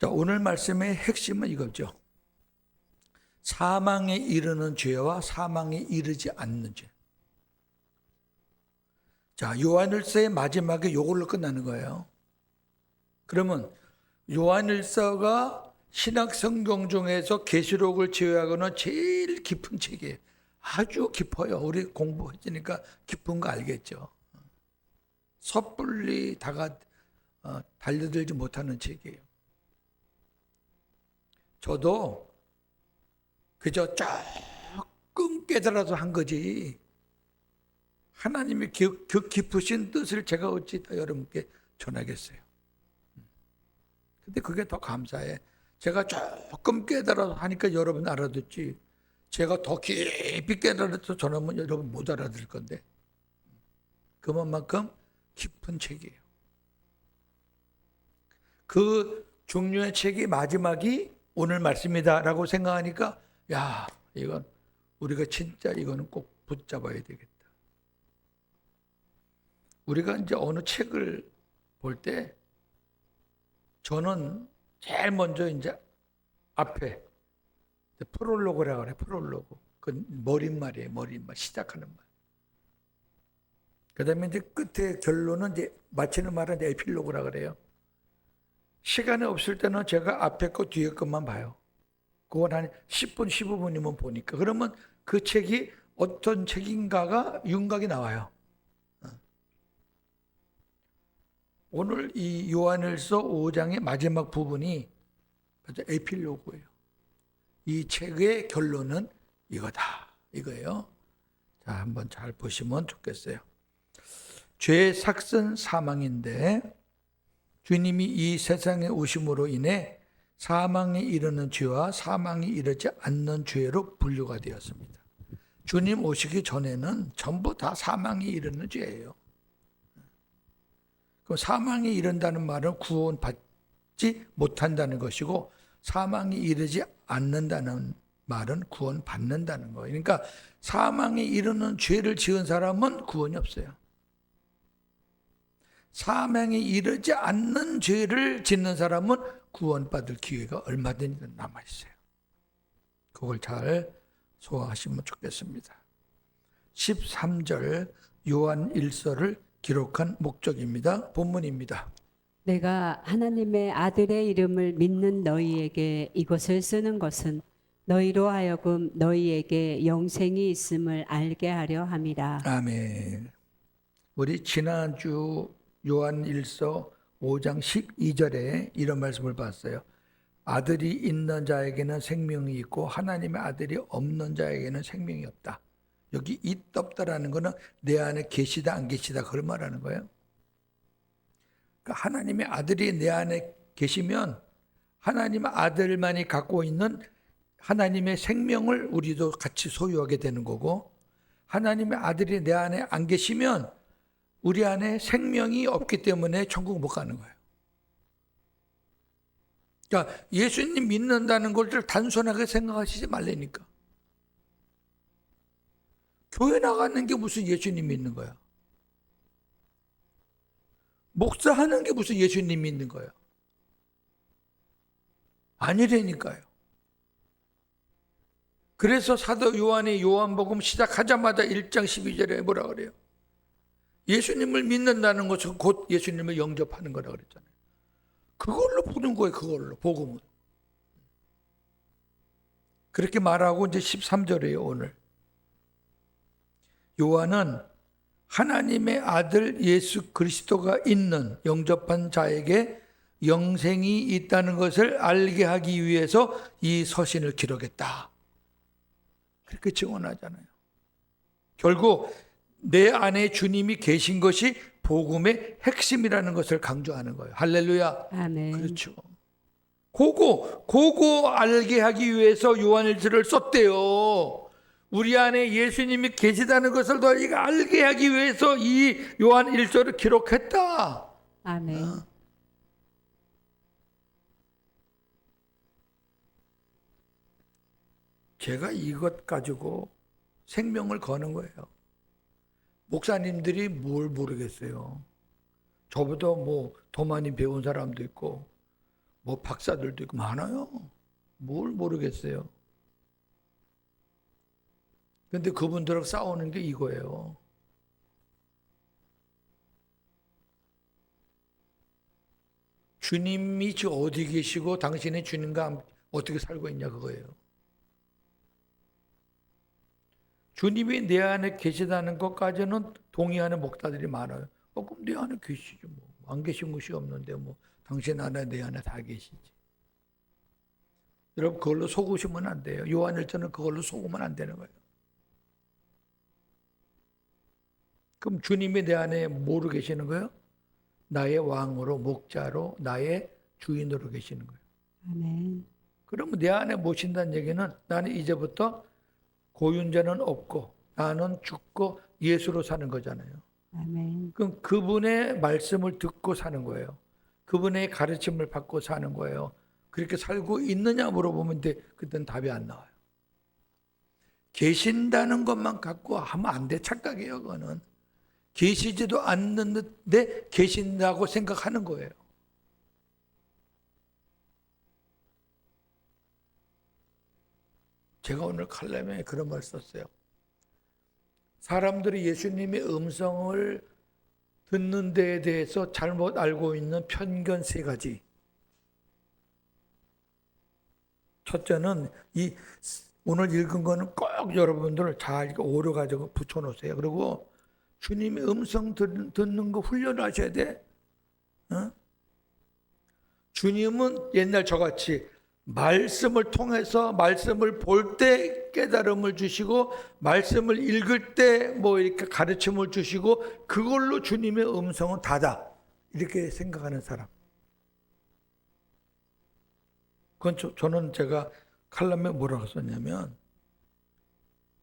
자, 오늘 말씀의 핵심은 이거죠. 사망에 이르는 죄와 사망에 이르지 않는 죄. 자, 요한일서의 마지막에 요걸로 끝나는 거예요. 그러면 요한일서가 신약 성경 중에서 계시록을 제외하고는 제일 깊은 책이에요. 아주 깊어요. 우리 공부했으니까 깊은 거 알겠죠. 섣불리 달려들지 못하는 책이에요. 저도 그저 조금 깨달아서 한 거지, 하나님의 그 깊으신 뜻을 제가 어찌 다 여러분께 전하겠어요. 근데 그게 더 감사해. 제가 조금 깨달아서 하니까 여러분 알아듣지, 제가 더 깊이 깨달아서 전하면 여러분 못 알아들을 건데, 그만큼 깊은 책이에요. 그 중요한 책이 마지막이 오늘 말씀이다라고 생각하니까, 야, 이건 우리가 진짜 이거는 꼭 붙잡아야 되겠다. 우리가 이제 어느 책을 볼 때 저는 제일 먼저 이제 앞에 프롤로그라고 그래. 프롤로그. 그 머릿말이에요. 머릿말. 시작하는 말. 그 다음에 이제 끝에 결론은 이제 마치는 말은 이제 에필로그라고 그래요. 시간이 없을 때는 제가 앞에 거 뒤에 것만 봐요. 그건 한 10분, 15분이면 보니까. 그러면 그 책이 어떤 책인가가 윤곽이 나와요. 오늘 이 요한일서 5장의 마지막 부분이 에필로그예요. 이 책의 결론은 이거다. 이거예요. 자, 한번 잘 보시면 좋겠어요. 죄의 삭은 사망인데 주님이 이 세상에 오심으로 인해 사망에 이르는 죄와 사망에 이르지 않는 죄로 분류가 되었습니다. 주님 오시기 전에는 전부 다 사망에 이르는 죄예요. 그 사망에 이른다는 말은 구원받지 못한다는 것이고, 사망에 이르지 않는다는 말은 구원받는다는 거예요. 그러니까 사망에 이르는 죄를 지은 사람은 구원이 없어요. 사망에 이르지 않는 죄를 짓는 사람은 구원받을 기회가 얼마든지 남아있어요. 그걸 잘 소화하시면 좋겠습니다. 13절 요한 1서를 기록한 목적입니다. 본문입니다. 내가 하나님의 아들의 이름을 믿는 너희에게 이것을 쓰는 것은 너희로 하여금 너희에게 영생이 있음을 알게 하려 함이라. 아멘. 우리 지난주 요한 1서 5장 12절에 이런 말씀을 봤어요. 아들이 있는 자에게는 생명이 있고 하나님의 아들이 없는 자에게는 생명이 없다. 여기 있다 없다라는 거는 내 안에 계시다 안 계시다, 그걸 말하는 거예요. 그러니까 하나님의 아들이 내 안에 계시면 하나님의 아들만이 갖고 있는 하나님의 생명을 우리도 같이 소유하게 되는 거고, 하나님의 아들이 내 안에 안 계시면 우리 안에 생명이 없기 때문에 천국 못 가는 거예요. 그러니까 예수님 믿는다는 것을 단순하게 생각하시지 말라니까. 교회 나가는 게 무슨 예수님 믿는 거야? 목사하는 게 무슨 예수님 믿는 거야? 아니라니까요. 그래서 사도 요한이 요한복음 시작하자마자 1장 12절에 뭐라 그래요? 예수님을 믿는다는 것은 곧 예수님을 영접하는 거라 그랬잖아요. 그걸로 보는 거예요. 그걸로 복음은. 그렇게 말하고 이제 13절이에요. 오늘 요한은 하나님의 아들 예수 그리스도가 있는 영접한 자에게 영생이 있다는 것을 알게 하기 위해서 이 서신을 기록했다. 그렇게 증언하잖아요. 결국 내 안에 주님이 계신 것이 복음의 핵심이라는 것을 강조하는 거예요. 할렐루야. 아멘. 그렇죠. 그거 알게 하기 위해서 요한일서를 썼대요. 우리 안에 예수님이 계시다는 것을 너희가 알게 하기 위해서 이 요한 1서를 기록했다. 아멘. 제가 이것 가지고 생명을 거는 거예요. 목사님들이 뭘 모르겠어요. 저보다 뭐 더 많이 배운 사람도 있고 뭐 박사들도 있고 많아요. 뭘 모르겠어요. 근데 그분들하고 싸우는 게 이거예요. 주님이 지금 어디 계시고 당신이 주님과 어떻게 살고 있냐 그거예요. 주님이 내 안에 계시다는 것까지는 동의하는 목사들이 많아요. 그럼 내 안에 계시죠. 뭐. 안 계신 곳이 없는데 뭐 당신 안에 내 안에 다 계시지. 여러분 그걸로 속으시면 안 돼요. 요한일서는 그걸로 속으면 안 되는 거예요. 그럼 주님이 내 안에 뭐로 계시는 거예요? 나의 왕으로, 목자로, 나의 주인으로 계시는 거예요. 아멘. 그러면 내 안에 모신다는 얘기는 나는 이제부터 고윤자는 없고 나는 죽고 예수로 사는 거잖아요. 아멘. 그럼 그분의 말씀을 듣고 사는 거예요. 그분의 가르침을 받고 사는 거예요. 그렇게 살고 있느냐 물어보면 그때는 답이 안 나와요. 계신다는 것만 갖고 하면 안 돼. 착각이에요. 그거는. 계시지도 않는데 계신다고 생각하는 거예요. 제가 오늘 칼럼에 그런 말 썼어요. 사람들이 예수님의 음성을 듣는 데에 대해서 잘못 알고 있는 편견 3가지. 첫째는 오늘 읽은 거는 꼭 여러분들 잘 오려가지고 붙여놓으세요. 그리고 주님의 음성 듣는 거 훈련하셔야 돼. 어? 주님은 옛날 저같이 말씀을 통해서 말씀을 볼 때 깨달음을 주시고 말씀을 읽을 때 뭐 이렇게 가르침을 주시고 그걸로 주님의 음성은 다다. 이렇게 생각하는 사람. 그건 저는 제가 칼럼에 뭐라고 썼냐면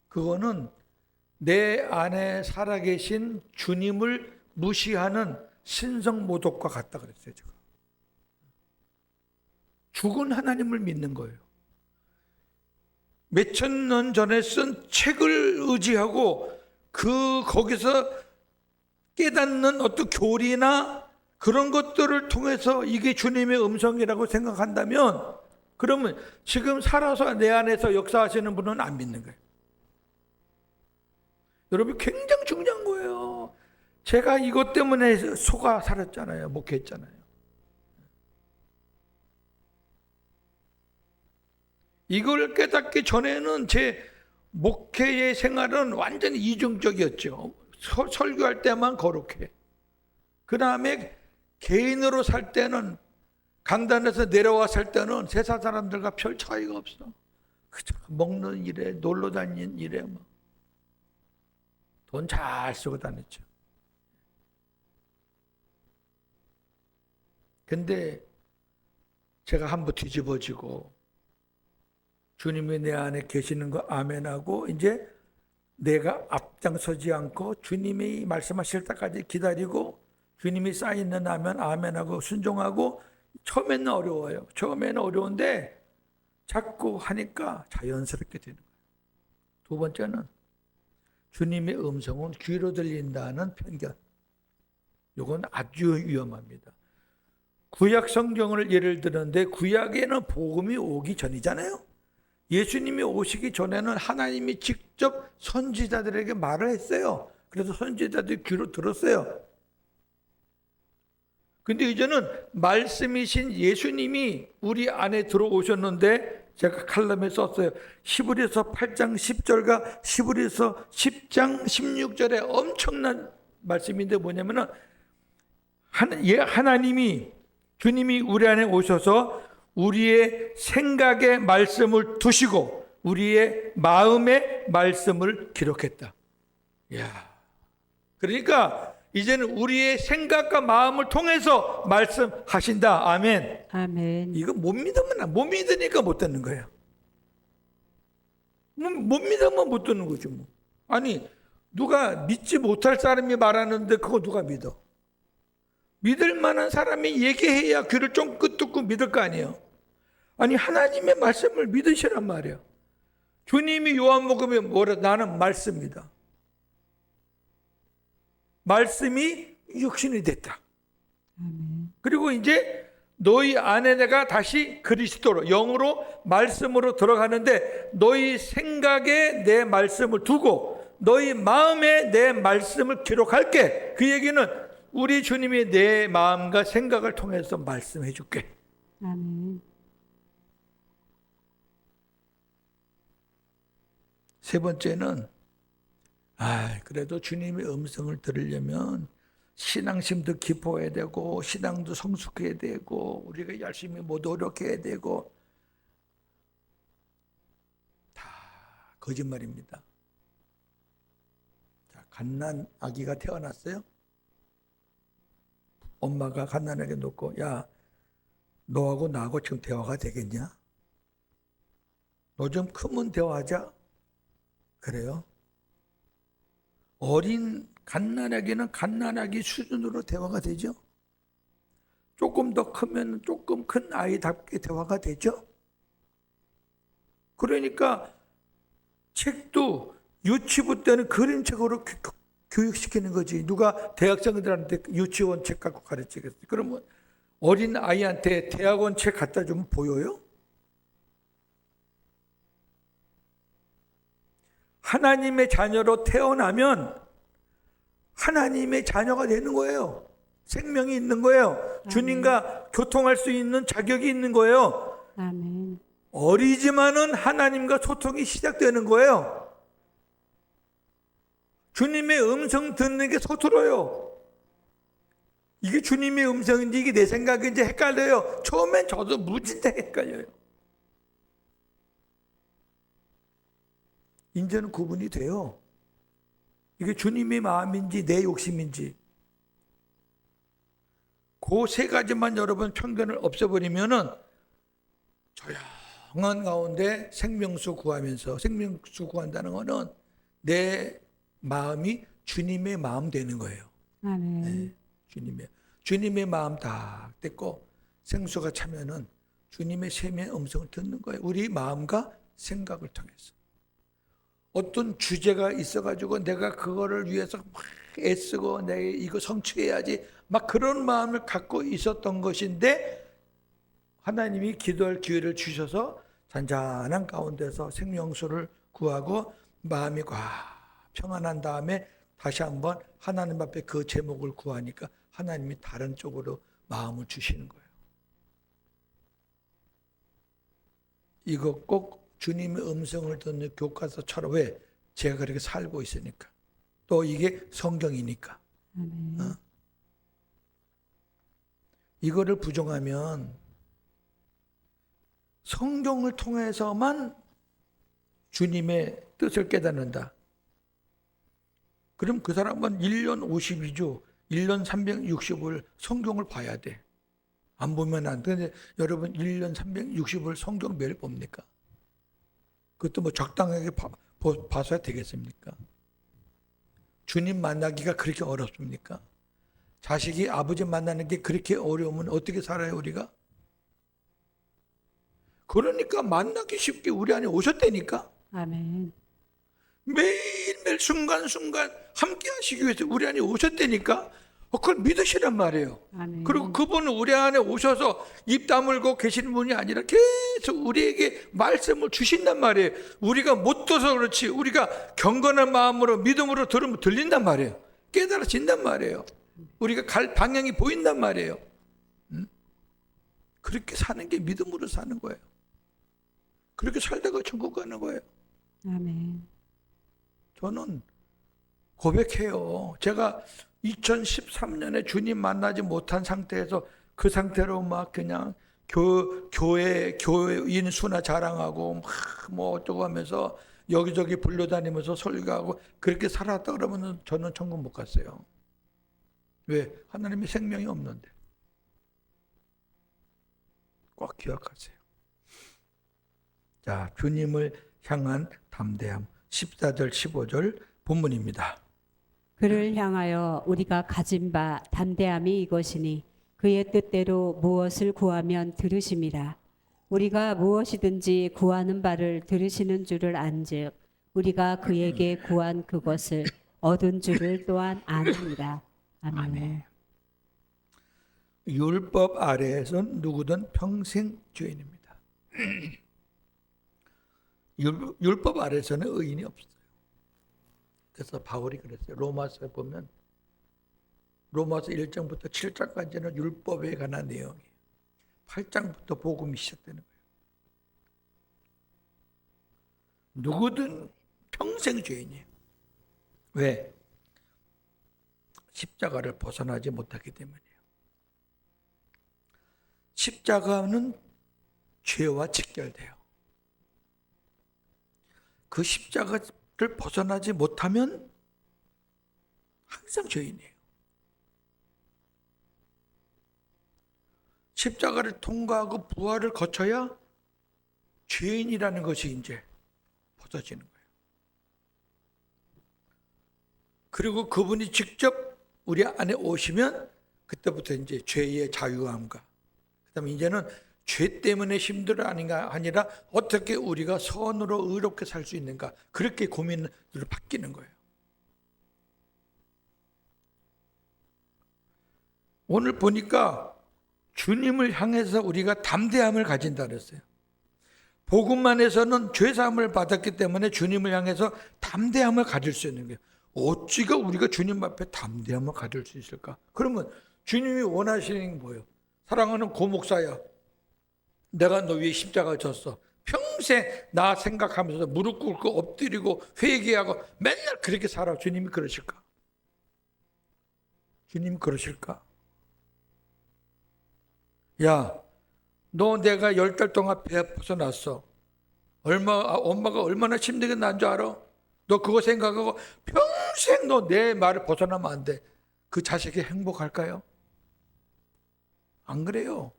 그거는 내 안에 살아계신 주님을 무시하는 신성모독과 같다 그랬어요. 제가. 죽은 하나님을 믿는 거예요. 몇천 년 전에 쓴 책을 의지하고 거기서 깨닫는 어떤 교리나 그런 것들을 통해서 이게 주님의 음성이라고 생각한다면 그러면 지금 살아서 내 안에서 역사하시는 분은 안 믿는 거예요. 여러분 굉장히 중요한 거예요. 제가 이것 때문에 속아 살았잖아요. 목회했잖아요. 이걸 깨닫기 전에는 제 목회의 생활은 완전히 이중적이었죠. 설교할 때만 거룩해. 그 다음에 개인으로 살 때는 강단에서 내려와 살 때는 세상 사람들과 별 차이가 없어. 그저 먹는 일에 놀러 다니는 일에 돈 잘 쓰고 다녔죠. 근데 제가 한번 뒤집어지고 주님이 내 안에 계시는 거 아멘하고 이제 내가 앞장서지 않고 주님이 말씀하실 때까지 기다리고 주님이 쌓이는 아멘 아멘하고 순종하고 처음에는 어려워요. 처음에는 어려운데 자꾸 하니까 자연스럽게 되는 거예요. 두 번째는 주님의 음성은 귀로 들린다는 편견. 이건 아주 위험합니다. 구약 성경을 예를 드는데 구약에는 복음이 오기 전이잖아요. 예수님이 오시기 전에는 하나님이 직접 선지자들에게 말을 했어요. 그래서 선지자들이 귀로 들었어요. 근데 이제는 말씀이신 예수님이 우리 안에 들어오셨는데 제가 칼럼에 썼어요. 히브리서 8장 10절과 히브리서 10장 16절에 엄청난 말씀인데 뭐냐면은 하나님이 주님이 우리 안에 오셔서 우리의 생각의 말씀을 두시고 우리의 마음의 말씀을 기록했다. 이야. 그러니까 이제는 우리의 생각과 마음을 통해서 말씀하신다. 아멘. 아멘. 이거 못 믿으니까 못 듣는 거예요. 못 믿으면 못 듣는 거죠. 뭐. 아니 누가 믿지 못할 사람이 말하는데 그거 누가 믿어? 믿을 만한 사람이 얘기해야 귀를 쫑긋 듣고 믿을 거 아니에요. 아니 하나님의 말씀을 믿으시란 말이에요. 주님이 요한복음에 뭐라 나는 말씀이다. 말씀이 육신이 됐다. 아멘. 그리고 이제 너희 안에 내가 다시 그리스도로 영으로 말씀으로 들어가는데 너희 생각에 내 말씀을 두고 너희 마음에 내 말씀을 기록할게. 그 얘기는 우리 주님이 내 마음과 생각을 통해서 말씀해 줄게. 아멘. 세 번째는 그래도 주님의 음성을 들으려면 신앙심도 깊어야 되고 신앙도 성숙해야 되고 우리가 열심히 노력해야 되고 다 거짓말입니다. 자, 갓난 아기가 태어났어요. 엄마가 갓난아기 놓고 야, 너하고 나하고 지금 대화가 되겠냐? 너 좀 크면 대화하자. 그래요? 어린 갓난아기는 갓난아기 수준으로 대화가 되죠. 조금 더 크면 조금 큰 아이답게 대화가 되죠. 그러니까 책도 유치부 때는 그림책으로 교육시키는 거지. 누가 대학생들한테 유치원 책 갖고 가르치겠어요? 그러면 어린 아이한테 대학원 책 갖다 주면 보여요? 하나님의 자녀로 태어나면 하나님의 자녀가 되는 거예요. 생명이 있는 거예요. 주님과 교통할 수 있는 자격이 있는 거예요. 아멘. 어리지만은 하나님과 소통이 시작되는 거예요. 주님의 음성 듣는 게 서툴어요. 이게 주님의 음성인지 이게 내 생각인지 헷갈려요. 처음엔 저도 무진대 헷갈려요. 이제는 구분이 돼요. 이게 주님의 마음인지 내 욕심인지. 그 세 가지만 여러분 편견을 없애버리면은 조용한 가운데 생명수 구하면서, 생명수 구한다는 거는 내 마음이 주님의 마음 되는 거예요. 아멘. 네, 주님의 마음 다 됐고 생수가 차면은 주님의 샘의 음성을 듣는 거예요. 우리 마음과 생각을 통해서. 어떤 주제가 있어가지고 내가 그거를 위해서 막 애쓰고 내가 이거 성취해야지 막 그런 마음을 갖고 있었던 것인데 하나님이 기도할 기회를 주셔서 잔잔한 가운데서 생명수를 구하고 마음이 평안한 다음에 다시 한번 하나님 앞에 그 제목을 구하니까 하나님이 다른 쪽으로 마음을 주시는 거예요. 이거 꼭 주님의 음성을 듣는 교과서처럼. 왜? 제가 그렇게 살고 있으니까. 또 이게 성경이니까. 아멘. 이거를 부정하면 성경을 통해서만 주님의 뜻을 깨닫는다. 그럼 그 사람은 1년 52주, 1년 360을 성경을 봐야 돼. 안 보면 안 돼. 근데 여러분 1년 360을 성경 매일 봅니까? 그것도 뭐 적당하게 봐서야 되겠습니까? 주님 만나기가 그렇게 어렵습니까? 자식이 아버지 만나는 게 그렇게 어려우면 어떻게 살아요, 우리가? 그러니까 만나기 쉽게 우리 안에 오셨다니까? 아멘. 매일매일 순간순간 함께 하시기 위해서 우리 안에 오셨다니까? 그걸 믿으시란 말이에요. 아멘. 그리고 그분은 우리 안에 오셔서 입 다물고 계시는 분이 아니라 계속 우리에게 말씀을 주신단 말이에요. 우리가 못 들어서 그렇지 우리가 경건한 마음으로 믿음으로 들으면 들린단 말이에요. 깨달아진단 말이에요. 우리가 갈 방향이 보인단 말이에요. 그렇게 사는 게 믿음으로 사는 거예요. 그렇게 살다가 천국 가는 거예요. 아멘. 저는 고백해요. 제가 2013년에 주님 만나지 못한 상태에서 그 상태로 막 그냥 교회인 수나 자랑하고 막 뭐 어쩌고 하면서 여기저기 불려다니면서 설교하고 그렇게 살았다 그러면 저는 천국 못 갔어요. 왜? 하나님의 생명이 없는데. 꼭 기억하세요. 자, 주님을 향한 담대함 14절 15절 본문입니다. 그를 향하여 우리가 가진 바 담대함이 이것이니 그의 뜻대로 무엇을 구하면 들으심이라. 우리가 무엇이든지 구하는 바를 들으시는 줄을 안즉 우리가 그에게 구한 그것을 얻은 줄을 또한 아느니라. 아멘. 율법 아래에선 누구든 평생 죄인입니다. 율법 아래에서는 의인이 없어요. 그래서 바울이 그랬어요. 로마서에 보면 로마서 1장부터 7장까지는 율법에 관한 내용이에요. 8장부터 복음이 시작되는 거예요. 누구든 평생 죄인이에요. 왜? 십자가를 벗어나지 못하기 때문이에요. 십자가는 죄와 직결돼요. 그 십자가를 벗어나지 못하면 항상 죄인이에요. 십자가를 통과하고 부활을 거쳐야 죄인이라는 것이 이제 벗어지는 거예요. 그리고 그분이 직접 우리 안에 오시면 그때부터 이제 죄의 자유함과 그다음에 이제는 죄 때문에 힘들어 아니라 어떻게 우리가 선으로 의롭게 살 수 있는가 그렇게 고민으로 바뀌는 거예요. 오늘 보니까 주님을 향해서 우리가 담대함을 가진다 그랬어요. 복음만 해서는 죄사함을 받았기 때문에 주님을 향해서 담대함을 가질 수 있는 거예요. 어찌가 우리가 주님 앞에 담대함을 가질 수 있을까? 그러면 주님이 원하시는 게 뭐예요? 사랑하는 고목사야, 내가 너 위에 십자가 졌어. 평생 나 생각하면서 무릎 꿇고 엎드리고 회개하고 맨날 그렇게 살아. 주님이 그러실까? 주님이 그러실까? 야, 너 내가 10달 동안 배 아파서 낳았어. 엄마가 얼마나 힘들게 난 줄 알아? 너 그거 생각하고 평생 너 내 말을 벗어나면 안 돼. 그 자식이 행복할까요? 안 그래요.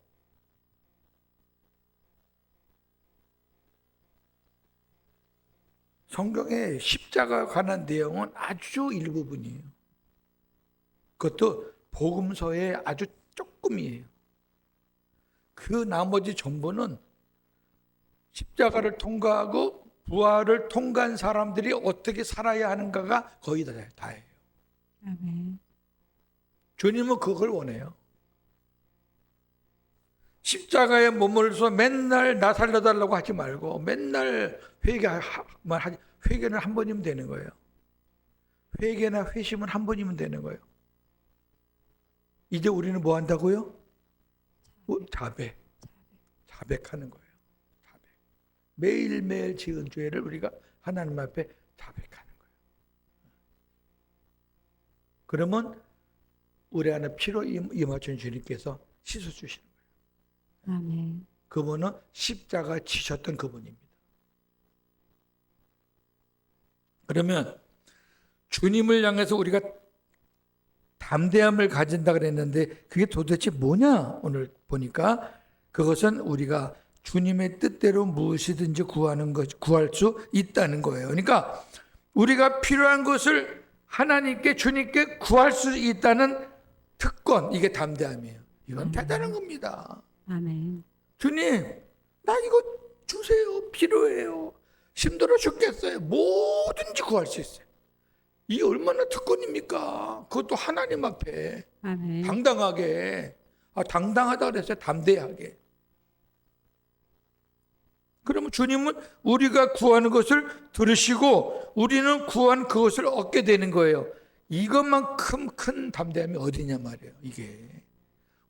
성경에 십자가에 관한 내용은 아주 일부분이에요. 그것도 복음서에 아주 조금이에요. 그 나머지 전부는 십자가를 통과하고 부활을 통과한 사람들이 어떻게 살아야 하는가가 거의 다예요. 아멘. 주님은 그걸 원해요. 십자가에 머물러서 맨날 나 살려달라고 하지 말고 맨날 회개는 한 번이면 되는 거예요. 회개나 회심은 한 번이면 되는 거예요. 이제 우리는 뭐 한다고요? 자백하는 거예요. 자백. 매일매일 지은 죄를 우리가 하나님 앞에 자백하는 거예요. 그러면 우리 안에 피로 임하신 주님께서 씻어주시는 거예요. 아멘. 그분은 십자가 지셨던 그분입니다. 그러면 주님을 향해서 우리가 담대함을 가진다 그랬는데 그게 도대체 뭐냐? 오늘 보니까 그것은 우리가 주님의 뜻대로 무엇이든지 구할 수 있다는 거예요. 그러니까 우리가 필요한 것을 하나님께 주님께 구할 수 있다는 특권, 이게 담대함이에요. 이건 대단한 겁니다. 아멘. 주님, 나 이거 주세요. 필요해요. 힘들어 죽겠어요. 뭐든지 구할 수 있어요. 이게 얼마나 특권입니까? 그것도 하나님 앞에 아멘. 당당하게. 당당하다 그랬어요. 담대하게. 그러면 주님은 우리가 구하는 것을 들으시고 우리는 구한 그것을 얻게 되는 거예요. 이것만큼 큰 담대함이 어디냐 말이에요. 이게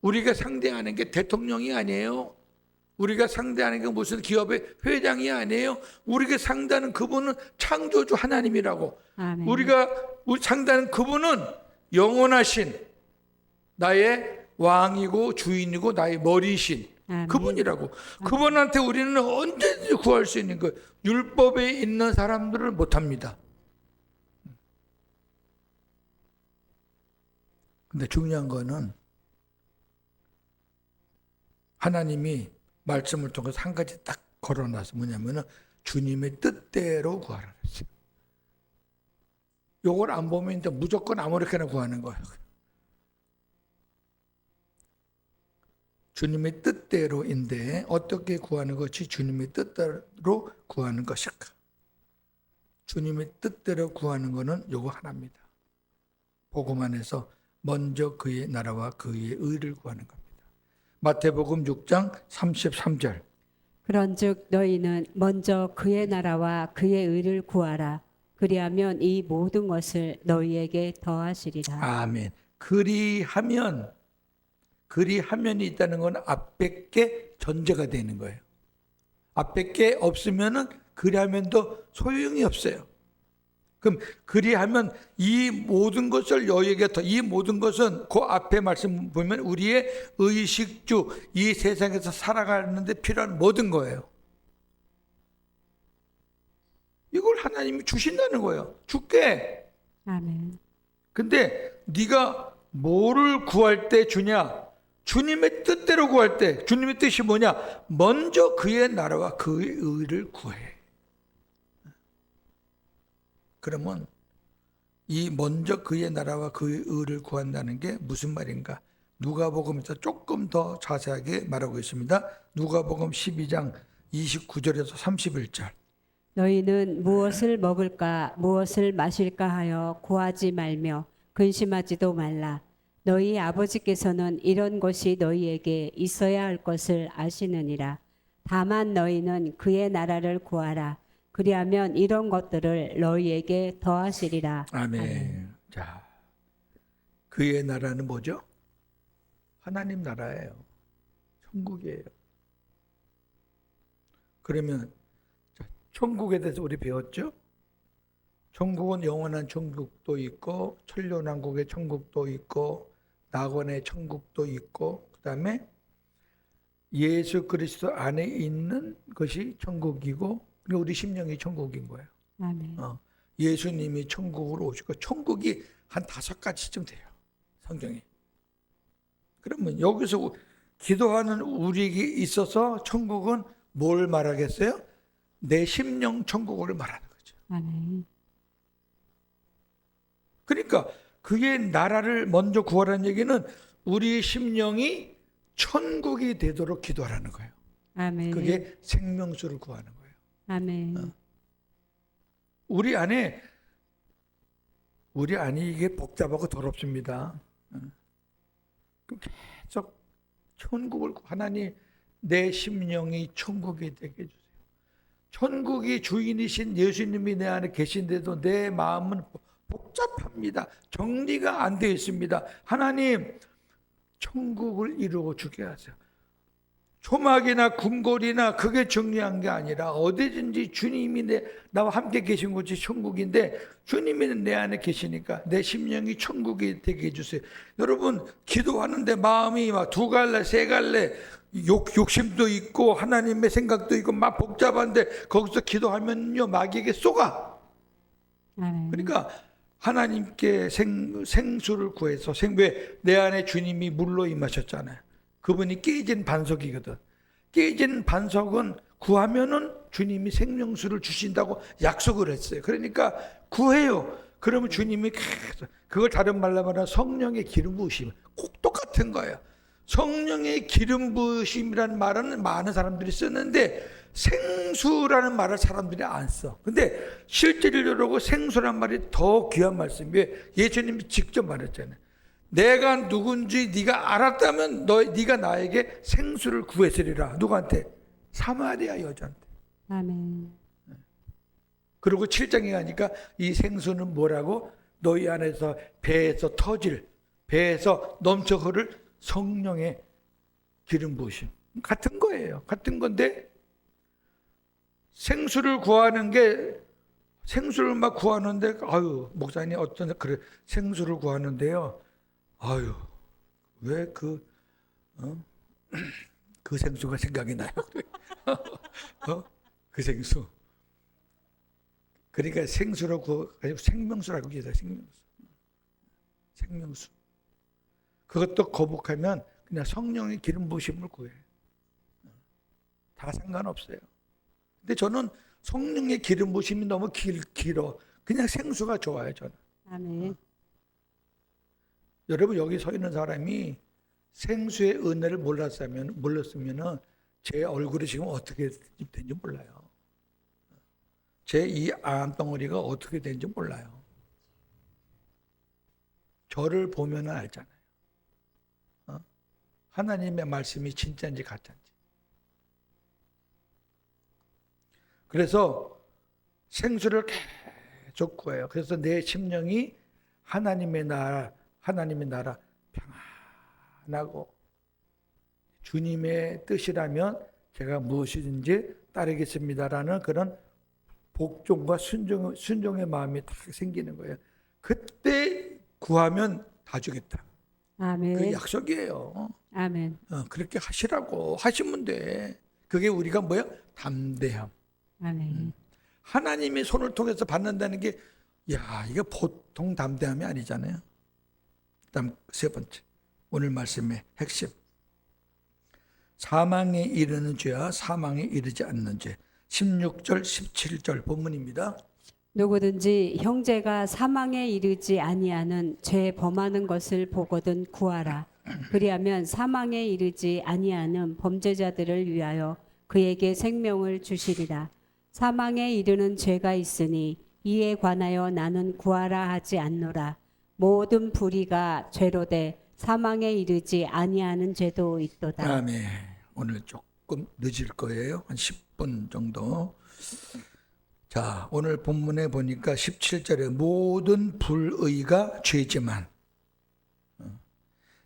우리가 상대하는 게 대통령이 아니에요. 우리가 상대하는 게 무슨 기업의 회장이 아니에요. 우리가 상대하는 그분은 창조주 하나님이라고. 아멘. 우리가 상대하는 그분은 영원하신 나의 왕이고 주인이고 나의 머리이신 아멘. 그분이라고. 그분한테 우리는 언제든지 구할 수 있는 거예요. 율법에 있는 사람들은 못합니다. 근데 중요한 거는 하나님이 말씀을 통해서 한 가지 딱 걸어놔서 뭐냐면은 주님의 뜻대로 구하라 그랬어요. 요걸 안 보면 이제 무조건 아무렇게나 구하는 거예요. 주님의 뜻대로인데 어떻게 구하는 것이 주님의 뜻대로 구하는 것일까? 주님의 뜻대로 구하는 것은 요거 하나입니다. 복음 안에서 먼저 그의 나라와 그의 의를 구하는 겁니다. 마태복음 6장 33절. 그런즉 너희는 먼저 그의 나라와 그의 의를 구하라. 그리하면 이 모든 것을 너희에게 더하시리라. 아멘. 그리하면이 있다는 건 앞에 게 전제가 되는 거예요. 앞에 게 없으면은 그리하면도 소용이 없어요. 그럼 그리하면 이 모든 것을 너희에게 더, 이 모든 것은 그 앞에 말씀 보면 우리의 의식주, 이 세상에서 살아가는데 필요한 모든 거예요. 이걸 하나님이 주신다는 거예요. 줄게. 아멘. 근데 네가 뭐를 구할 때 주냐? 주님의 뜻대로 구할 때, 주님의 뜻이 뭐냐? 먼저 그의 나라와 그의 의를 구해. 그러면 이 먼저 그의 나라와 그의 의를 구한다는 게 무슨 말인가? 누가복음에서 조금 더 자세하게 말하고 있습니다. 누가복음 12장 29절에서 31절. 너희는 무엇을 먹을까 무엇을 마실까 하여 구하지 말며 근심하지도 말라. 너희 아버지께서는 이런 것이 너희에게 있어야 할 것을 아시느니라. 다만 너희는 그의 나라를 구하라. 그리하면 이런 것들을 너희에게 더하시리라. 아멘. 자, 그의 나라는 뭐죠? 하나님 나라예요. 천국이에요. 그러면 자, 천국에 대해서 우리 배웠죠? 천국은 영원한 천국도 있고 천년왕국의 천국도 있고 낙원의 천국도 있고 그다음에 예수 그리스도 안에 있는 것이 천국이고 우리 심령이 천국인 거예요. 아멘. 예수님이 천국으로 오시고 천국이 한 5가지쯤 돼요. 성경에. 그러면 여기서 기도하는 우리에게 있어서 천국은 뭘 말하겠어요? 내 심령 천국을 말하는 거죠. 아멘. 그러니까 그의 나라를 먼저 구하라는 얘기는 우리 심령이 천국이 되도록 기도하라는 거예요. 아멘. 그게 생명수를 구하는 거예요. 아멘. 우리 안에 이게 복잡하고 더럽습니다. 계속 천국을 하나님 내 심령이 천국이 되게 해주세요. 천국이 주인이신 예수님이 내 안에 계신데도 내 마음은 복잡합니다. 정리가 안 되어 있습니다. 하나님 천국을 이루어 주게 하세요. 초막이나 궁궐이나 그게 중요한 게 아니라 어디든지 주님이 나와 함께 계신 곳이 천국인데 주님이 내 안에 계시니까 내 심령이 천국이 되게 해주세요. 여러분 기도하는데 마음이 막 2갈래 3갈래 욕심도 있고 하나님의 생각도 있고 막 복잡한데 거기서 기도하면요 마귀에게 쏘가. 아멘. 그러니까 하나님께 생수를 구해서 내 안에 주님이 물로 임하셨잖아요. 그분이 깨진 반석이거든. 깨진 반석은 구하면은 주님이 생명수를 주신다고 약속을 했어요. 그러니까 구해요. 그러면 주님이 계속 그걸 다른 말로 말하면 성령의 기름 부으심 꼭 똑같은 거예요. 성령의 기름 부으심이라는 말은 많은 사람들이 쓰는데 생수라는 말을 사람들이 안 써. 근데 실제로 생수라는 말이 더 귀한 말씀이에요. 예수님이 직접 말했잖아요. 내가 누군지 네가 알았다면 네가 나에게 생수를 구했으리라. 누구한테? 사마리아 여자한테. 아멘. 그리고 7장에 가니까 이 생수는 뭐라고? 너희 안에서 배에서 넘쳐 흐를 성령의 기름 부으심. 같은 거예요. 같은 건데 생수를 구하는 게 생수를 막 구하는데 아유 목사님 어떤 그래 생수를 구하는데요. 아유, 왜 그 생수가 생각이 나요? 그 생수. 그러니까 생수라고 생명수라고 기도해요. 생명수. 그것도 거북하면 그냥 성령의 기름 부으심을 구해. 다 상관없어요. 근데 저는 성령의 기름 부으심이 너무 길어. 그냥 생수가 좋아요, 저는. 아멘. 여러분 여기 서 있는 사람이 생수의 은혜를 몰랐으면 제 얼굴이 지금 어떻게 된지 몰라요. 제 이 암덩어리가 어떻게 된지 몰라요. 저를 보면 알잖아요. 하나님의 말씀이 진짜인지 가짜인지. 그래서 생수를 계속 구해요. 그래서 내 심령이 하나님의 나라 평안하고 주님의 뜻이라면 제가 무엇이든지 따르겠습니다라는 그런 복종과 순종의 마음이 딱 생기는 거예요. 그때 구하면 다 주겠다. 그 아멘. 약속이에요. 아멘. 그렇게 하시라고 하시면 돼. 그게 우리가 뭐야? 담대함. 아멘. 하나님의 손을 통해서 받는다는 게, 야, 이게 보통 담대함이 아니잖아요. 그다음 세 번째, 오늘 말씀의 핵심. 사망에 이르는 죄와 사망에 이르지 않는 죄. 16절, 17절 본문입니다. 누구든지 형제가 사망에 이르지 아니하는 죄 범하는 것을 보거든 구하라. 그리하면 사망에 이르지 아니하는 범죄자들을 위하여 그에게 생명을 주시리라. 사망에 이르는 죄가 있으니 이에 관하여 나는 구하라 하지 않노라. 모든 불의가 죄로 돼 사망에 이르지 아니하는 죄도 있도다. 아멘. 오늘 조금 늦을 거예요. 한 10분 정도. 자, 오늘 본문에 보니까 17절에 모든 불의가 죄지만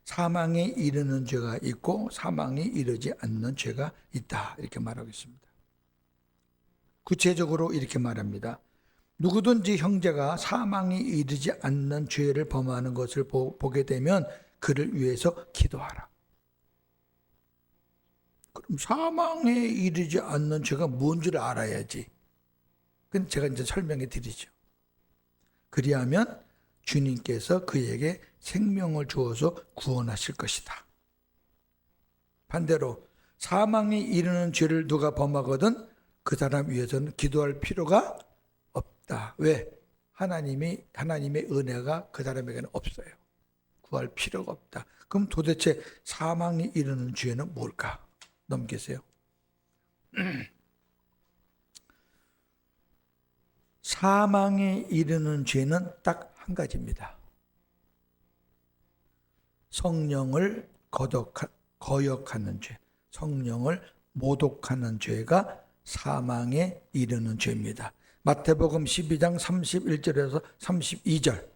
사망에 이르는 죄가 있고 사망에 이르지 않는 죄가 있다. 이렇게 말하고 있습니다. 구체적으로 이렇게 말합니다. 누구든지 형제가 사망에 이르지 않는 죄를 범하는 것을 보게 되면 그를 위해서 기도하라. 그럼 사망에 이르지 않는 죄가 뭔지를 알아야지. 그건 제가 이제 설명해 드리죠. 그리하면 주님께서 그에게 생명을 주어서 구원하실 것이다. 반대로 사망에 이르는 죄를 누가 범하거든 그 사람 위해서는 기도할 필요가 없다. 왜? 하나님의 은혜가 그 사람에게는 없어요. 구할 필요가 없다. 그럼 도대체 사망에 이르는 죄는 뭘까? 넘기세요. 사망에 이르는 죄는 딱 한 가지입니다. 성령을 거역하는 죄, 성령을 모독하는 죄가 사망에 이르는 죄입니다. 마태복음 12장 31절에서 32절.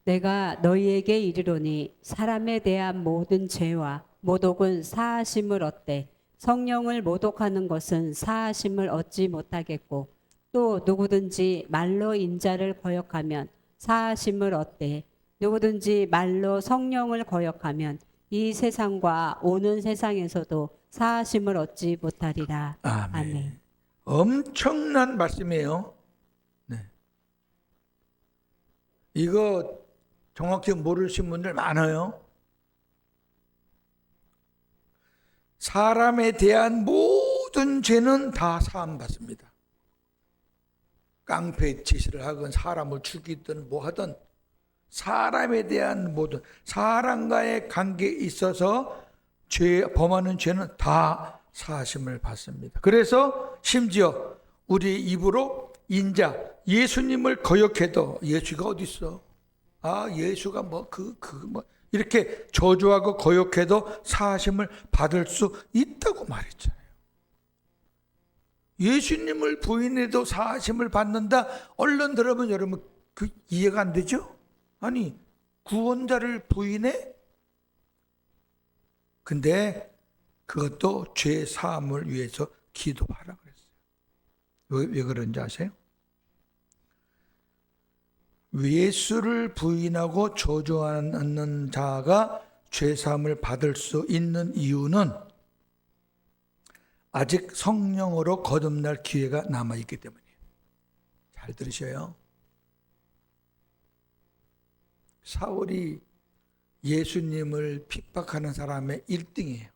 내가 너희에게 이르노니 사람에 대한 모든 죄와 모독은 사하심을 얻되 성령을 모독하는 것은 사하심을 얻지 못하겠고 또 누구든지 말로 인자를 거역하면 사하심을 얻되 누구든지 말로 성령을 거역하면 이 세상과 오는 세상에서도 사하심을 얻지 못하리라. 아멘. 아멘. 엄청난 말씀이에요. 네. 이거 정확히 모르신 분들 많아요. 사람에 대한 모든 죄는 다 사함받습니다. 깡패 짓을 하건 사람을 죽이든 뭐 하든 사람에 대한 모든 사람과의 관계에 있어서 범하는 죄는 다 사하심을 받습니다. 그래서 심지어 우리 입으로 인자 예수님을 거역해도 예수가 어디 있어? 예수가 이렇게 저주하고 거역해도 사하심을 받을 수 있다고 말했잖아요. 예수님을 부인해도 사하심을 받는다. 얼른 들으면 여러분 그 이해가 안 되죠? 아니 구원자를 부인해? 근데 그것도 죄 사함을 위해서 기도하라 그랬어요. 왜 그런지 아세요? 예수를 부인하고 저주하는 자가 죄 사함을 받을 수 있는 이유는 아직 성령으로 거듭날 기회가 남아있기 때문이에요. 잘 들으셔요. 사울이 예수님을 핍박하는 사람의 1등이에요.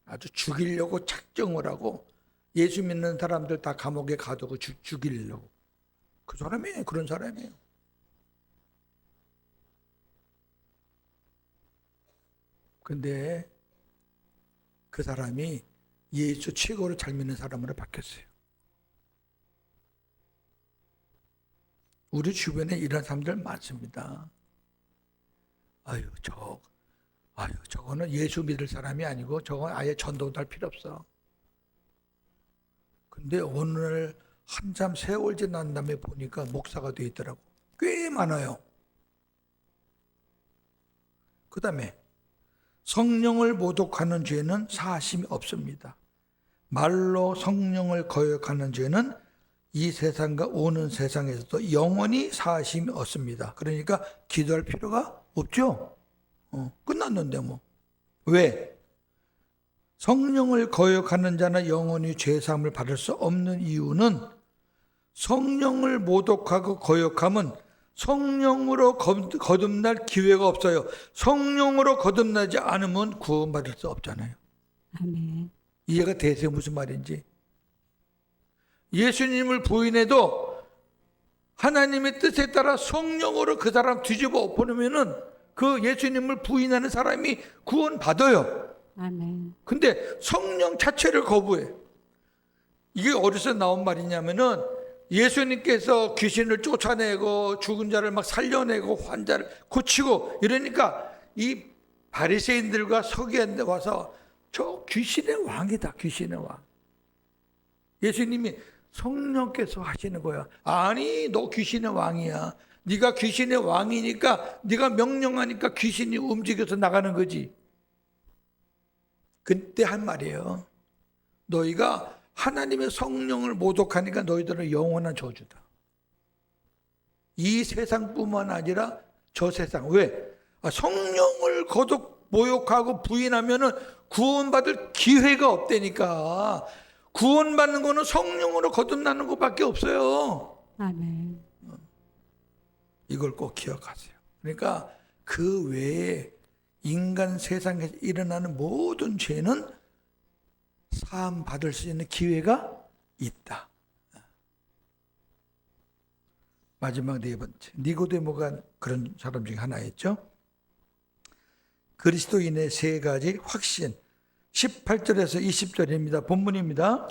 아주 죽이려고 작정을 하고 예수 믿는 사람들 다 감옥에 가두고 죽이려고. 그 사람이에요. 그런 사람이에요. 근데 그 사람이 예수 최고로 잘 믿는 사람으로 바뀌었어요. 우리 주변에 이런 사람들 많습니다. 아유, 저거는 예수 믿을 사람이 아니고 저건 아예 전도도 할 필요 없어. 근데 오늘 한참 세월 지난 다음에 보니까 목사가 돼 있더라고. 꽤 많아요. 그 다음에 성령을 모독하는 죄는 사하심이 없습니다. 말로 성령을 거역하는 죄는 이 세상과 오는 세상에서도 영원히 사하심이 없습니다. 그러니까 기도할 필요가 없죠. 끝났는데 뭐. 왜? 성령을 거역하는 자는 영원히 죄사함을 받을 수 없는 이유는 성령을 모독하고 거역하면 성령으로 거듭날 기회가 없어요. 성령으로 거듭나지 않으면 구원받을 수 없잖아요. 아멘. 이해가 되세요? 무슨 말인지. 예수님을 부인해도 하나님의 뜻에 따라 성령으로 그 사람 뒤집어 엎어놓으면은 그 예수님을 부인하는 사람이 구원받아요. 아멘. 근데 성령 자체를 거부해. 이게 어디서 나온 말이냐면은 예수님께서 귀신을 쫓아내고 죽은 자를 막 살려내고 환자를 고치고 이러니까 이 바리새인들과 서기관들 와서 저 귀신의 왕이다. 귀신의 왕. 예수님이 성령께서 하시는 거야. 아니, 너 귀신의 왕이야. 네가 귀신의 왕이니까 네가 명령하니까 귀신이 움직여서 나가는 거지. 그때 한 말이에요. 너희가 하나님의 성령을 모독하니까 너희들은 영원한 저주다. 이 세상뿐만 아니라 저 세상. 왜? 성령을 모욕하고 부인하면은 구원받을 기회가 없다니까. 구원받는 거는 성령으로 거듭나는 것밖에 없어요. 아멘. 이걸 꼭 기억하세요. 그러니까 그 외에 인간 세상에서 일어나는 모든 죄는 사함 받을 수 있는 기회가 있다. 마지막 네 번째, 니고데모가 그런 사람 중에 하나였죠. 그리스도인의 세 가지 확신. 18절에서 20절입니다. 본문입니다.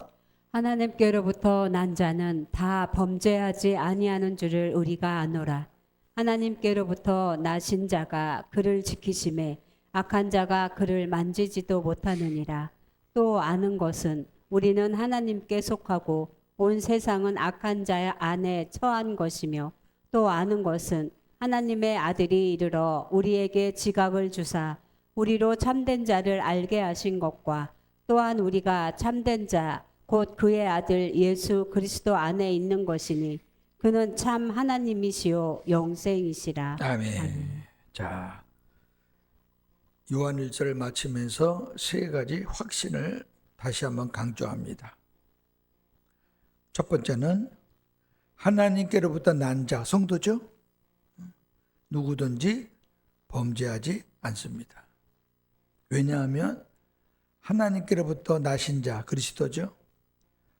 하나님께로부터 난 자는 다 범죄하지 아니하는 줄을 우리가 아노라. 하나님께로부터 나신 자가 그를 지키심에 악한 자가 그를 만지지도 못하느니라. 또 아는 것은 우리는 하나님께 속하고 온 세상은 악한 자 안에 처한 것이며, 또 아는 것은 하나님의 아들이 이르러 우리에게 지각을 주사 우리로 참된 자를 알게 하신 것과, 또한 우리가 참된 자 곧 그의 아들 예수 그리스도 안에 있는 것이니 그는 참 하나님이시요 영생이시라. 아멘. 자, 요한 1절을 마치면서 세 가지 확신을 다시 한번 강조합니다. 첫 번째는 하나님께로부터 난 자, 성도죠. 누구든지 범죄하지 않습니다. 왜냐하면 하나님께로부터 나신 자, 그리스도죠.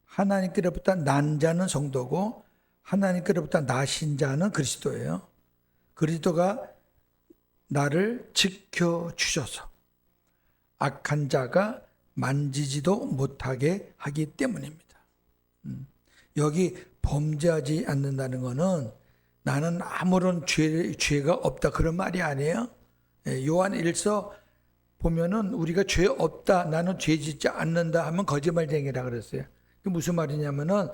하나님께로부터 난 자는 성도고 하나님께로부터 나신 자는 그리스도예요. 그리스도가 나를 지켜주셔서 악한 자가 만지지도 못하게 하기 때문입니다. 여기 범죄하지 않는다는 것은 나는 아무런 죄가 없다 그런 말이 아니에요. 요한 1서 보면은 우리가 죄 없다, 나는 죄 짓지 않는다 하면 거짓말쟁이라 그랬어요. 그게 무슨 말이냐면은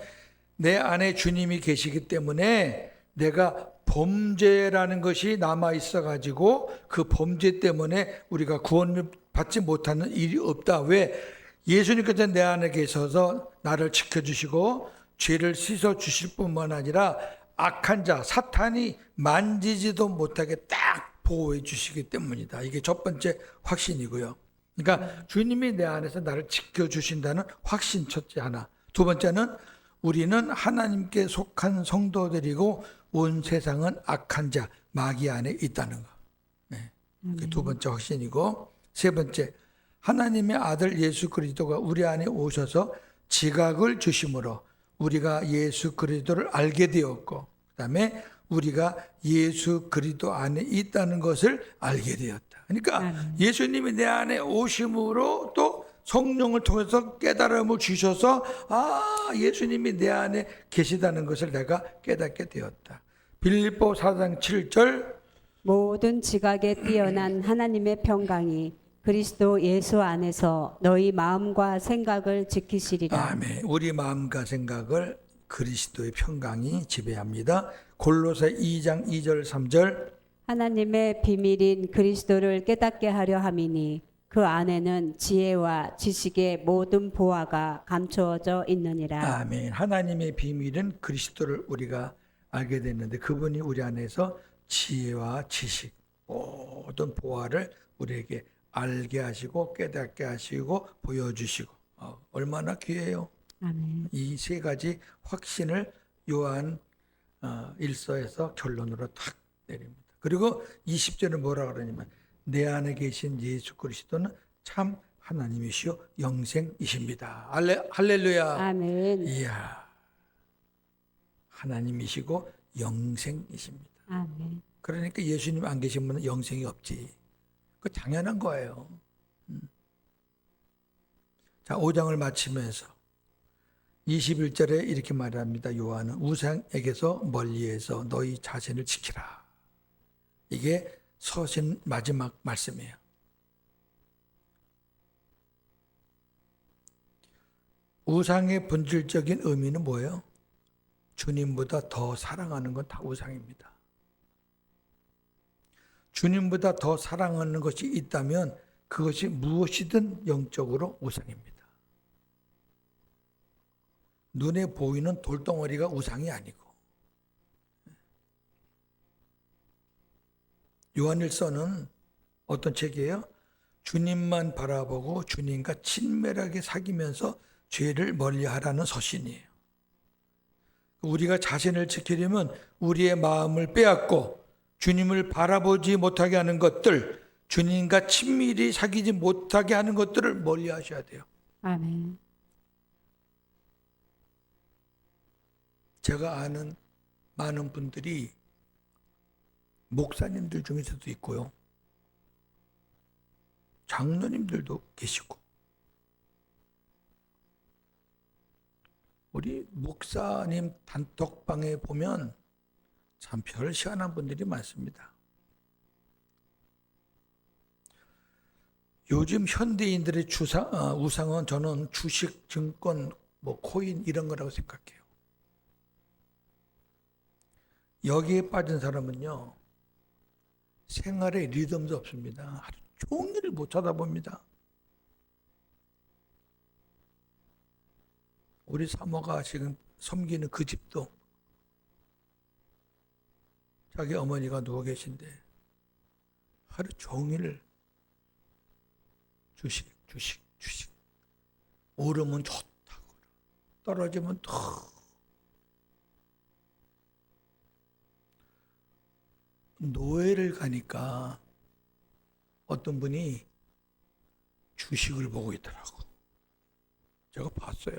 내 안에 주님이 계시기 때문에 내가 범죄라는 것이 남아 있어 가지고 그 범죄 때문에 우리가 구원을 받지 못하는 일이 없다. 왜? 예수님께서 내 안에 계셔서 나를 지켜주시고 죄를 씻어 주실 뿐만 아니라 악한 자 사탄이 만지지도 못하게 딱 보호해 주시기 때문이다. 이게 첫 번째 확신이고요. 그러니까 주님이 내 안에서 나를 지켜주신다는 확신 첫째 하나. 두 번째는 우리는 하나님께 속한 성도들이고 온 세상은 악한 자 마귀 안에 있다는 거. 네. 그게 두 번째 확신이고, 세 번째 하나님의 아들 예수 그리스도가 우리 안에 오셔서 지각을 주심으로 우리가 예수 그리스도를 알게 되었고, 그다음에 우리가 예수 그리스도 안에 있다는 것을 알게 되었다. 그러니까 예수님이 내 안에 오심으로 또 성령을 통해서 깨달음을 주셔서 예수님이 내 안에 계시다는 것을 내가 깨닫게 되었다. 빌립보 4장 7절 모든 지각에 뛰어난 하나님의 평강이 그리스도 예수 안에서 너희 마음과 생각을 지키시리라. 아멘. 우리 마음과 생각을 그리스도의 평강이 지배합니다. 골로새 2장 2절 3절. 하나님의 비밀인 그리스도를 깨닫게 하려 함이니 그 안에는 지혜와 지식의 모든 보화가 감추어져 있느니라. 아멘. 하나님의 비밀은 그리스도를 우리가 알게 됐는데 그분이 우리 안에서 지혜와 지식 모든 보화를 우리에게 알게 하시고 깨닫게 하시고 보여주시고 얼마나 귀해요. 아멘. 이 세 가지 확신을 요한 1서에서 결론으로 탁 내립니다. 그리고 20절은 뭐라 그러냐면 내 안에 계신 예수 그리스도는 참 하나님이시요 영생이십니다. 할렐루야. 아멘. 이야, 하나님이시고 영생이십니다. 아멘. 그러니까 예수님 안 계시면 영생이 없지. 그 당연한 거예요. 자, 5장을 마치면서 21절에 이렇게 말합니다. 요한은 우상에게서 멀리해서 너희 자신을 지키라. 이게 서신 마지막 말씀이에요. 우상의 본질적인 의미는 뭐예요? 주님보다 더 사랑하는 건 다 우상입니다. 주님보다 더 사랑하는 것이 있다면 그것이 무엇이든 영적으로 우상입니다. 눈에 보이는 돌덩어리가 우상이 아니고 요한일서는 어떤 책이에요? 주님만 바라보고 주님과 친밀하게 사귀면서 죄를 멀리하라는 서신이에요. 우리가 자신을 지키려면 우리의 마음을 빼앗고 주님을 바라보지 못하게 하는 것들, 주님과 친밀히 사귀지 못하게 하는 것들을 멀리하셔야 돼요. 아멘. 제가 아는 많은 분들이 목사님들 중에서도 있고요. 장로님들도 계시고 우리 목사님 단톡방에 보면 참 별 시원한 분들이 많습니다. 요즘 현대인들의 우상은 저는 주식, 증권, 코인 이런 거라고 생각해요. 여기에 빠진 사람은요, 생활에 리듬도 없습니다. 하루 종일 못 쳐다봅니다. 우리 사모가 지금 섬기는 그 집도 자기 어머니가 누워 계신데 하루 종일 주식 오르면 좋다고 떨어지면 더 노예를 가니까 어떤 분이 주식을 보고 있더라고. 제가 봤어요.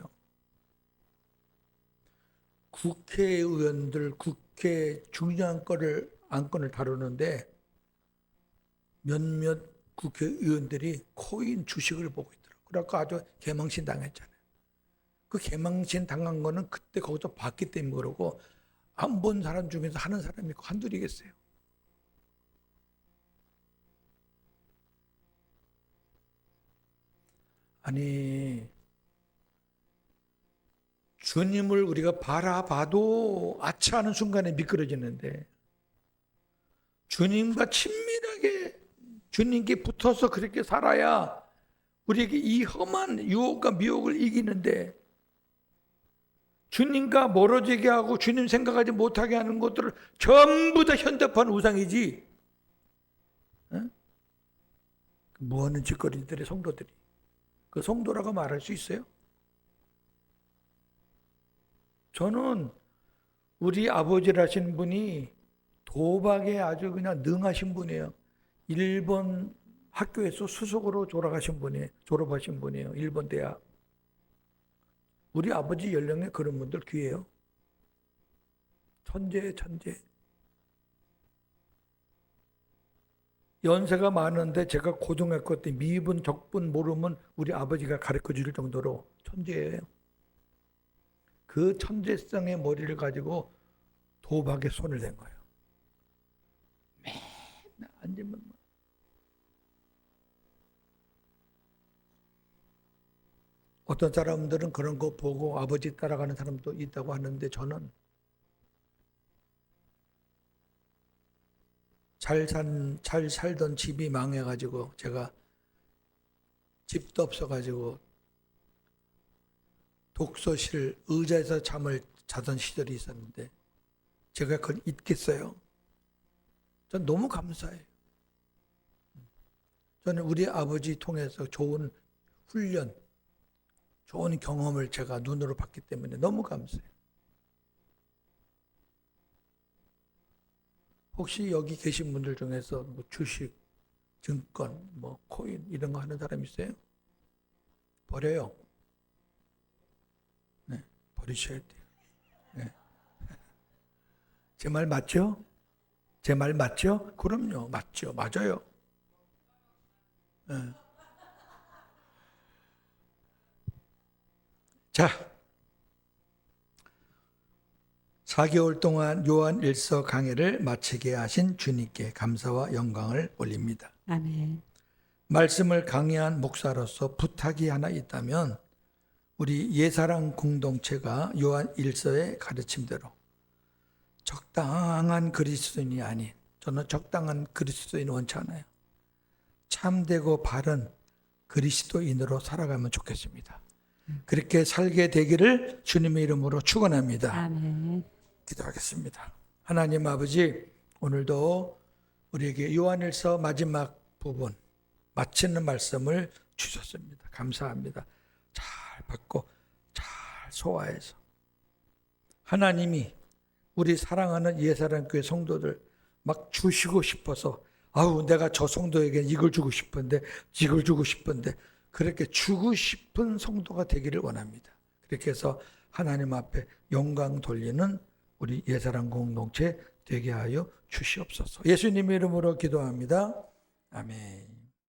국회의원들 국회 중요한 안건을 다루는데 몇몇 국회의원들이 코인 주식을 보고 있더라고요. 그래서 아주 개망신 당했잖아요. 그 개망신 당한 거는 그때 거기서 봤기 때문에 그러고 안 본 사람 중에서 하는 사람이 한둘이겠어요. 아니 주님을 우리가 바라봐도 아차하는 순간에 미끄러지는데 주님과 친밀하게 주님께 붙어서 그렇게 살아야 우리에게 이 험한 유혹과 미혹을 이기는데 주님과 멀어지게 하고 주님 생각하지 못하게 하는 것들을 전부 다 현대판 우상이지. 뭐하는 짓거리들의 성도들이 그 성도라고 말할 수 있어요? 저는 우리 아버지라신 분이 도박에 아주 그냥 능하신 분이에요. 일본 학교에서 수석으로 졸업하신 분이에요. 일본 대학. 우리 아버지 연령에 그런 분들 귀해요. 천재. 연세가 많은데 제가 고등학교 때 미분, 적분 모르면 우리 아버지가 가르쳐 줄 정도로 천재예요. 그 천재성의 머리를 가지고 도박에 손을 댄 거예요. 앉으면 뭐. 어떤 사람들은 그런 거 보고 아버지 따라가는 사람도 있다고 하는데 저는 잘 살던 집이 망해가지고 제가 집도 없어가지고 독서실 의자에서 잠을 자던 시절이 있었는데 제가 그걸 잊겠어요? 전 너무 감사해요. 저는 우리 아버지 통해서 좋은 훈련, 좋은 경험을 제가 눈으로 봤기 때문에 너무 감사해요. 혹시 여기 계신 분들 중에서 뭐 주식, 증권, 뭐 코인 이런 거 하는 사람 있어요? 버려요. 네, 버리셔야 돼요. 네. 제 말 맞죠? 제 말 맞죠? 그럼요, 맞죠, 맞아요. 네. 자, 4개월 동안 요한 1서 강해를 마치게 하신 주님께 감사와 영광을 올립니다. 아멘. 말씀을 강해한 목사로서 부탁이 하나 있다면 우리 예사랑 공동체가 요한 1서의 가르침대로 적당한 그리스도인이 아닌, 저는 적당한 그리스도인 원치 않아요. 참되고 바른 그리스도인으로 살아가면 좋겠습니다. 그렇게 살게 되기를 주님의 이름으로 축원합니다. 아멘. 기도하겠습니다. 하나님 아버지, 오늘도 우리에게 요한일서 마지막 부분 마치는 말씀을 주셨습니다. 감사합니다. 잘 받고 잘 소화해서 하나님이 우리 사랑하는 예사랑교회 성도들 막 주시고 싶어서, 아우 내가 저 성도에게 이걸 주고 싶은데 이걸 주고 싶은데, 그렇게 주고 싶은 성도가 되기를 원합니다. 그렇게 해서 하나님 앞에 영광 돌리는 우리 예사랑 공동체 되게 하여 주시옵소서. 예수님의 이름으로 기도합니다. 아멘.